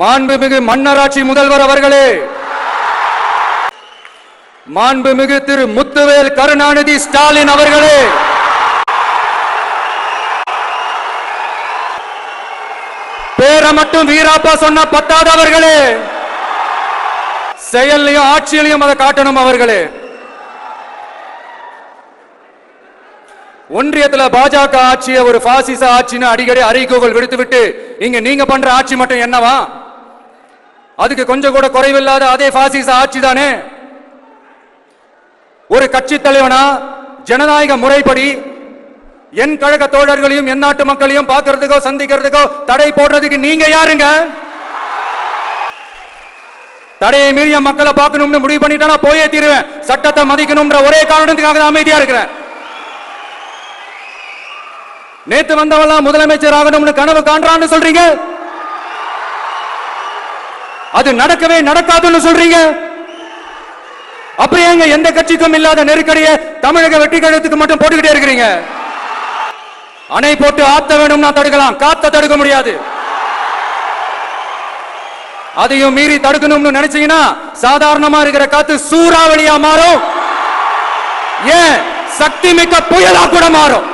மாண்புமிகு மன்னராட்சி முதல்வர் அவர்களே, மாண்புமிகு திரு முத்துவேல் கருணாநிதி ஸ்டாலின் அவர்களே, பேரை மட்டும் வீராப்பா சொன்ன பத்தாதவர்களே, செயலையும் ஆட்சியிலையும் அதை காட்டணும் அவர்களே. ஒன்றியத்தில் பாஜக ஆட்சியை ஒரு பாசிச ஆட்சின்னு அடிக்கடி அறிக்கைகள் விடுத்துவிட்டு இங்க நீங்க பண்ற ஆட்சி மட்டும் என்னவா? அதுக்கு கொஞ்சம் கூட குறைவில்லாத அதே பாசிச ஆட்சி தானே. ஒரு கட்சி தலைவனா ஜனநாயக முறைப்படி என் கழக தோழர்களையும் என் நாட்டு மக்களையும் பார்க்கறதுக்கோ சந்திக்கிறதுக்கோ தடை போடுறதுக்கு நீங்க யாருங்க? தடையை மீறிய மக்களை பார்க்கணும்னு முடிவு பண்ணிட்டா போயே தீருவேன். சட்டத்தை மதிக்கணும்ன்ற ஒரே காரணத்துக்காக அமைதியா இருக்கிறேன். நேத்து வந்தவெல்லாம் முதலமைச்சர் ஆகணும்னு கனவு காண்றான்னு சொல்றீங்க, அது நடக்கவே நடக்காதுன்னு சொல்றீங்க. அப்படியே எந்த கட்சிக்கும் இல்லாத நெருக்கடியை தமிழக வெற்றி கழகத்துக்கு மட்டும் போட்டுக்கிட்டே இருக்கிறீங்க. அணை போட்டு ஆத்த வேணும்னா தடுக்கலாம், காத்த தடுக்க முடியாது. அதையும் மீறி தடுக்கணும்னு நினைச்சீங்கன்னா சாதாரணமா இருக்கிற காத்து சூறாவளியா மாறும், ஏன் சக்தி மிக்க புயலா கூட மாறும்.